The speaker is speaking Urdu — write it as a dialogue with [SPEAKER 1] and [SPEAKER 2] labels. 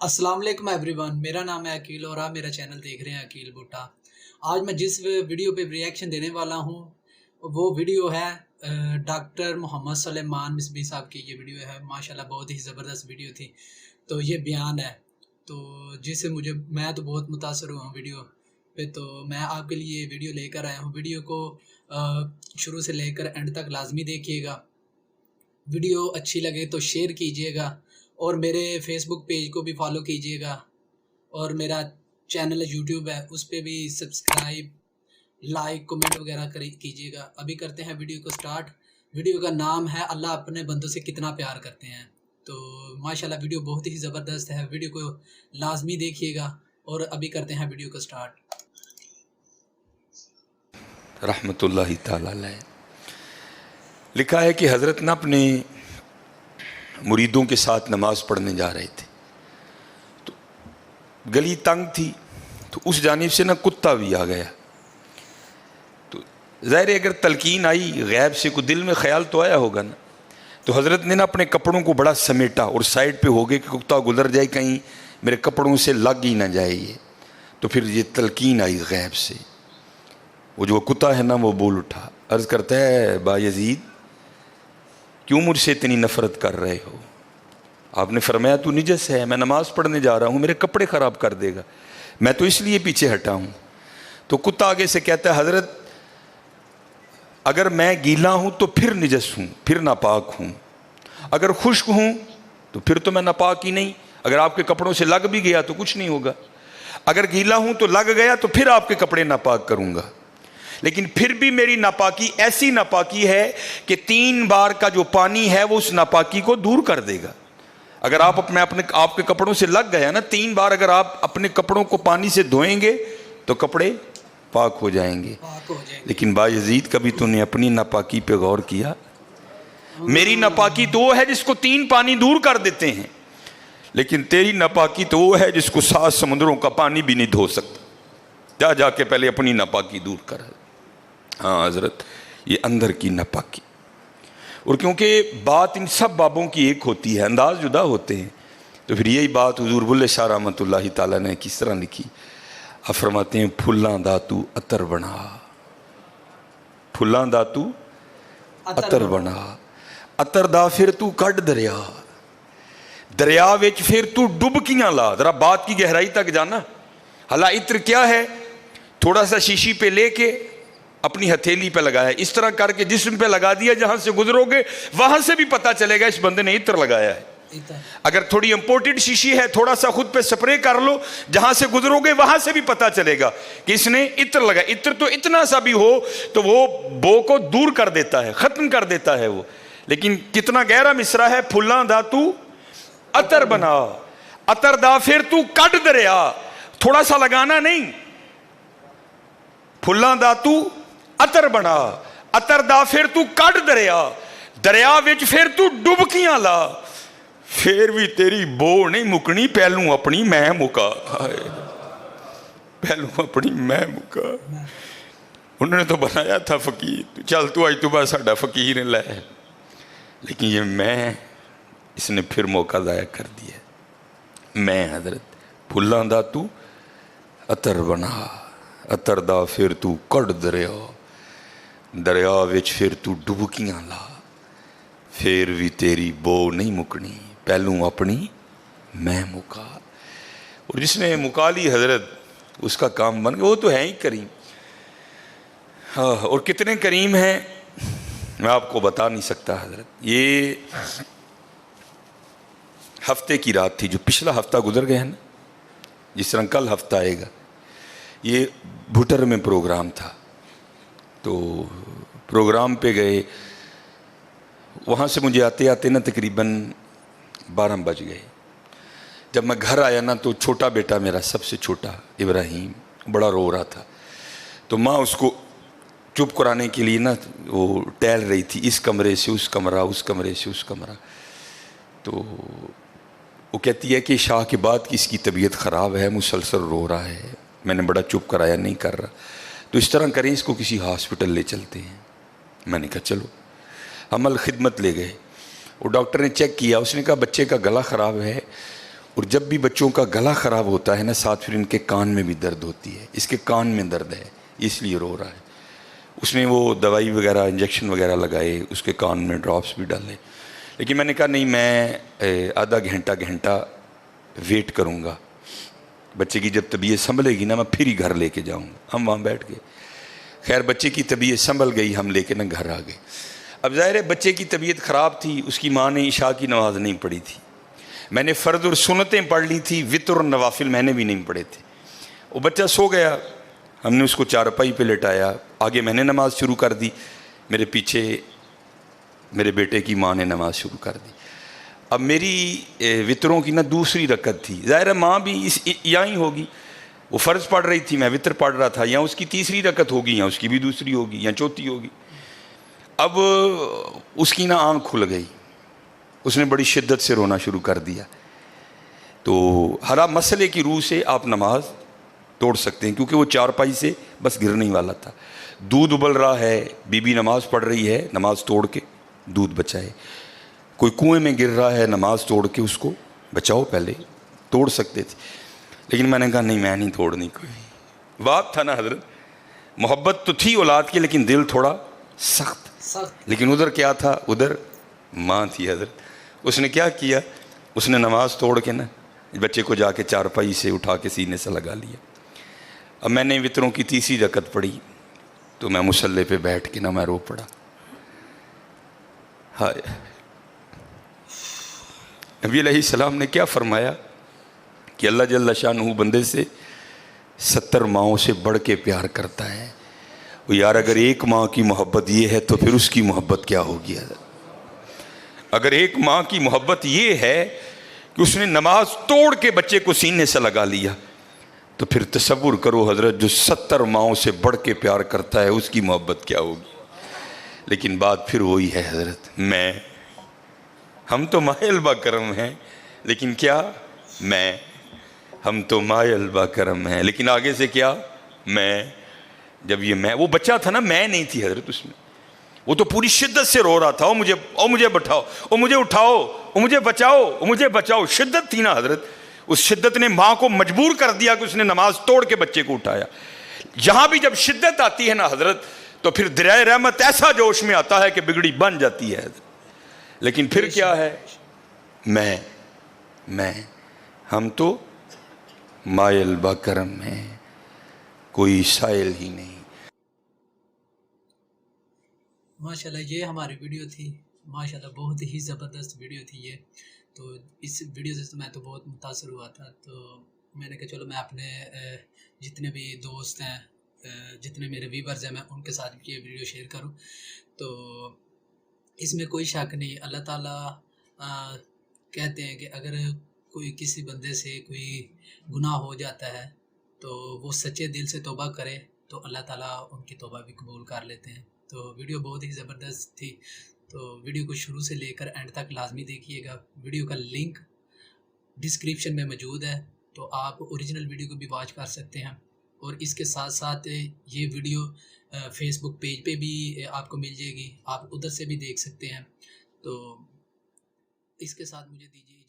[SPEAKER 1] السلام علیکم ایوری ون، میرا نام ہے عقیل اور آپ میرا چینل دیکھ رہے ہیں عقیل بھٹا۔ آج میں جس ویڈیو پہ ریئیکشن دینے والا ہوں وہ ویڈیو ہے ڈاکٹر محمد سلیمان مصباح صاحب کی۔ یہ ویڈیو ہے ماشاءاللہ بہت ہی زبردست ویڈیو تھی، تو یہ بیان ہے تو جس سے میں تو بہت متاثر ہوا ہوں ویڈیو پہ، تو میں آپ کے لیے یہ ویڈیو لے کر آیا ہوں۔ ویڈیو کو شروع سے لے کر اینڈ تک لازمی دیکھیے گا۔ ویڈیو اچھی لگے تو شیئر کیجیے گا اور میرے فیس بک پیج کو بھی فالو کیجیے گا، اور میرا چینل یوٹیوب ہے اس پہ بھی سبسکرائب، لائک، کمنٹ وغیرہ کیجیے گا۔ ابھی کرتے ہیں ویڈیو کو سٹارٹ۔ ویڈیو کا نام ہے اللہ اپنے بندوں سے کتنا پیار کرتے ہیں۔ تو ماشاءاللہ ویڈیو بہت ہی زبردست ہے، ویڈیو کو لازمی دیکھیے گا، اور ابھی کرتے ہیں ویڈیو کو سٹارٹ۔
[SPEAKER 2] رحمت اللہ تعالی علیہ لکھا ہے کہ حضرت نہ اپنے مریدوں کے ساتھ نماز پڑھنے جا رہے تھے، تو گلی تنگ تھی، تو اس جانب سے نہ کتا بھی آ گیا۔ تو ظاہر ہے اگر تلقین آئی غیب سے، کوئی دل میں خیال تو آیا ہوگا نا، تو حضرت نے نا اپنے کپڑوں کو بڑا سمیٹا اور سائڈ پہ ہو گئے کہ کتا گزر جائے کہیں میرے کپڑوں سے لگ ہی نہ جائے یہ۔ تو پھر یہ تلقین آئی غیب سے، وہ جو کتا ہے نا وہ بول اٹھا، عرض کرتا ہے با یزید کیوں مجھ سے اتنی نفرت کر رہے ہو؟ آپ نے فرمایا تو نجس ہے، میں نماز پڑھنے جا رہا ہوں، میرے کپڑے خراب کر دے گا، میں تو اس لیے پیچھے ہٹا ہوں۔ تو کتا آگے سے کہتا ہے حضرت اگر میں گیلا ہوں تو پھر نجس ہوں، پھر ناپاک ہوں، اگر خشک ہوں تو پھر تو میں ناپاک ہی نہیں، اگر آپ کے کپڑوں سے لگ بھی گیا تو کچھ نہیں ہوگا، اگر گیلا ہوں تو لگ گیا تو پھر آپ کے کپڑے ناپاک کروں گا، لیکن پھر بھی میری ناپاکی ایسی ناپاکی ہے کہ 3 بار کا جو پانی ہے وہ اس ناپاکی کو دور کر دے گا۔ اگر آپ کے کپڑوں سے لگ گیا نا 3 بار، اگر آپ اپنے کپڑوں کو پانی سے دھوئیں گے تو کپڑے پاک ہو جائیں گے۔ لیکن با یزید کبھی تو نے اپنی ناپاکی پہ غور کیا؟ میری ناپاکی تو وہ ہے جس کو 3 پانی دور کر دیتے ہیں، لیکن تیری ناپاکی تو وہ ہے جس کو 7 سمندروں کا پانی بھی نہیں دھو سکتا۔ جا کے پہلے اپنی ناپاکی دور کر۔ ہاں حضرت یہ اندر کی ناپاکی، اور کیونکہ بات ان سب بابوں کی ایک ہوتی ہے، انداز جدا ہوتے ہیں، تو پھر یہی بات حضور بلے شاہ رحمت اللہ تعالیٰ نے کس طرح لکھی؟ آپ فرماتے ہیں پھلاں دا تو عطر بنا، پھلاں دا تو عطر بنا، عطر دا پھر تو کڈ دریا، دریا وچ پھر تو ڈبکیاں لا۔ ذرا بات کی گہرائی تک جانا۔ حالا عطر کیا ہے؟ تھوڑا سا شیشی پہ لے کے اپنی ہتھیلی پہ لگایا، اس طرح کر کے جسم پہ لگا دیا، جہاں سے گزرو گے وہاں سے بھی پتا چلے گا اس بندے نے عطر لگایا ہے۔ اگر تھوڑی امپورٹڈ شیشی ہے، تھوڑا سا خود پہ سپرے کر لو، جہاں سے گزرو گے وہاں سے بھی پتا چلے گا کہ اس نے عطر لگایا۔ عطر تو اتنا سا بھی ہو تو وہ بو کو دور کر دیتا ہے، ختم کر دیتا ہے وہ۔ لیکن کتنا گہرا مصرع ہے، پھلاں دا تو عطر بنا، عطر دا پھر تو کڈ دریا، تھوڑا سا لگانا نہیں، پھلاں دا تو عطر بنا، عطر دا پھر تو کڈ دریا، دریا وچ پھر تو ڈبکیاں لا، پھر بھی تیری بو نہیں مکنی، پہلوں اپنی میں مکا، پہلوں اپنی میں مکا۔ انہوں نے تو بنایا تھا فقیر، چل تو آج تو بعد ساڈا فقیر لے، لیکن یہ میں اس نے پھر موقع ضائع کر دیا۔ میں حضرت پھلاں دا تو عطر بنا، عطر دا پھر تو کڈ دریا، دریا وچ پھر تو ڈبکیاں لا، پھر بھی تیری بو نہیں مکنی، پہلوں اپنی میں مکا۔ اور جس نے مکا لی حضرت اس کا کام بن گیا، وہ تو ہے ہی کریم۔ ہاں، اور کتنے کریم ہیں میں آپ کو بتا نہیں سکتا حضرت۔ یہ ہفتے کی رات تھی، جو پچھلا ہفتہ گزر گیا نا، جس طرح کل ہفتہ آئے گا، یہ بھٹر میں پروگرام تھا، تو پروگرام پہ گئے، وہاں سے مجھے آتے آتے نا تقریباً 12 بج گئے۔ جب میں گھر آیا نا تو چھوٹا بیٹا میرا، سب سے چھوٹا ابراہیم، بڑا رو رہا تھا، تو ماں اس کو چپ کرانے کے لیے نا وہ ٹہل رہی تھی، اس کمرے سے اس کمرہ، اس کمرے سے اس کمرہ، تو وہ کہتی ہے کہ شاہ کے بعد کی اس کی طبیعت خراب ہے، مسلسل رو رہا ہے، میں نے بڑا چپ کرایا، نہیں کر رہا، تو اس طرح کریں اس کو کسی ہاسپٹل لے چلتے ہیں۔ میں نے کہا چلو، ہم الخدمت لے گئے، وہ ڈاکٹر نے چیک کیا، اس نے کہا بچے کا گلا خراب ہے اور جب بھی بچوں کا گلا خراب ہوتا ہے نا ساتھ پھر ان کے کان میں بھی درد ہوتی ہے، اس کے کان میں درد ہے اس لیے رو رہا ہے. اس نے وہ دوائی وغیرہ انجیکشن وغیرہ لگائے، اس کے کان میں ڈراپس بھی ڈالے، لیکن میں نے کہا نہیں، میں آدھا گھنٹہ ویٹ کروں گا، بچے کی جب طبیعت سنبھلے گی نا میں پھر ہی گھر لے کے جاؤں گا. ہم وہاں بیٹھ گئے، خیر بچے کی طبیعت سنبھل گئی، ہم لے کے نا گھر آ گئے. اب ظاہر ہے بچے کی طبیعت خراب تھی، اس کی ماں نے عشاء کی نماز نہیں پڑھی تھی، میں نے فرض اور سنتیں پڑھ لی تھی، وتر اور نوافل میں نے بھی نہیں پڑھے تھے. وہ بچہ سو گیا، ہم نے اس کو چارپائی پہ لٹایا، آگے میں نے نماز شروع کر دی، میرے پیچھے میرے بیٹے کی ماں نے نماز شروع کر دی. اب میری وطروں کی نا دوسری رکعت تھی، ظاہر ہے ماں بھی یہاں ہی ہوگی، وہ فرض پڑھ رہی تھی، میں وطر پڑھ رہا تھا، یا اس کی تیسری رکعت ہوگی یا اس کی بھی دوسری ہوگی یا چوتھی ہوگی. اب اس کی نا آنکھ کھل گئی، اس نے بڑی شدت سے رونا شروع کر دیا. تو ہر مسئلے کی روح سے آپ نماز توڑ سکتے ہیں، کیونکہ وہ چارپائی سے بس گرنے ہی والا تھا. دودھ ابل رہا ہے، بی بی نماز پڑھ رہی ہے، نماز توڑ کے دودھ بچائے. کوئی کنویں میں گر رہا ہے، نماز توڑ کے اس کو بچاؤ، پہلے توڑ سکتے تھے. لیکن میں نے کہا نہیں، میں نہیں توڑنی. کوئی بات تھا نا حضرت، محبت تو تھی اولاد کی لیکن دل تھوڑا سخت. لیکن ادھر کیا تھا، ادھر ماں تھی حضرت. اس نے کیا کیا، اس نے نماز توڑ کے نا بچے کو جا کے چارپائی سے اٹھا کے سینے سے لگا لیا. اب میں نے وطروں کی تیسری رکعت پڑھی تو میں مصلی پہ بیٹھ کے نا میں رو پڑا. ہائے، نبی علیہ السلام نے کیا فرمایا کہ اللہ جل شانہ بندے سے 70 ماؤں سے بڑھ کے پیار کرتا ہے. وہ یار اگر ایک ماں کی محبت یہ ہے تو پھر اس کی محبت کیا ہوگی حضرت. اگر ایک ماں کی محبت یہ ہے کہ اس نے نماز توڑ کے بچے کو سینے سے لگا لیا، تو پھر تصور کرو حضرت جو 70 ماؤں سے بڑھ کے پیار کرتا ہے اس کی محبت کیا ہوگی. لیکن بات پھر وہی ہے حضرت، ہم تو مائل با کرم ہیں لیکن کیا ہم تو مائل با کرم ہیں لیکن آگے سے کیا جب یہ وہ بچہ تھا نا، میں نہیں تھی حضرت اس میں، وہ تو پوری شدت سے رو رہا تھا، مجھے بٹھاؤ، مجھے اٹھاؤ، مجھے بچاؤ، مجھے بچاؤ. شدت تھی نا حضرت، اس شدت نے ماں کو مجبور کر دیا کہ اس نے نماز توڑ کے بچے کو اٹھایا. یہاں بھی جب شدت آتی ہے نا حضرت تو پھر دریائے رحمت ایسا جوش میں آتا ہے کہ بگڑی بن جاتی ہے. لیکن پھر کیا ہے، ہم تو مائل با کرم ہیں، کوئی سائل ہی نہیں.
[SPEAKER 1] ماشاءاللہ یہ ہماری ویڈیو تھی، ماشاءاللہ بہت ہی زبردست ویڈیو تھی یہ. تو اس ویڈیو سے میں تو بہت متاثر ہوا تھا. تو میں نے کہا چلو میں اپنے جتنے بھی دوست ہیں، جتنے میرے ویورز ہیں، میں ان کے ساتھ یہ ویڈیو شیئر کروں. تو اس میں کوئی شک نہیں، اللہ تعالیٰ کہتے ہیں کہ اگر کوئی کسی بندے سے کوئی گناہ ہو جاتا ہے تو وہ سچے دل سے توبہ کرے تو اللہ تعالیٰ ان کی توبہ بھی قبول کر لیتے ہیں. تو ویڈیو بہت ہی زبردست تھی. تو ویڈیو کو شروع سے لے کر اینڈ تک لازمی دیکھیے گا. ویڈیو کا لنک ڈسکرپشن میں موجود ہے، تو آپ اوریجنل ویڈیو کو بھی واچ کر سکتے ہیں. اور اس کے ساتھ ساتھ یہ ویڈیو فیس بک پیج پہ بھی آپ کو مل جائے گی، آپ ادھر سے بھی دیکھ سکتے ہیں. تو اس کے ساتھ مجھے دیجیے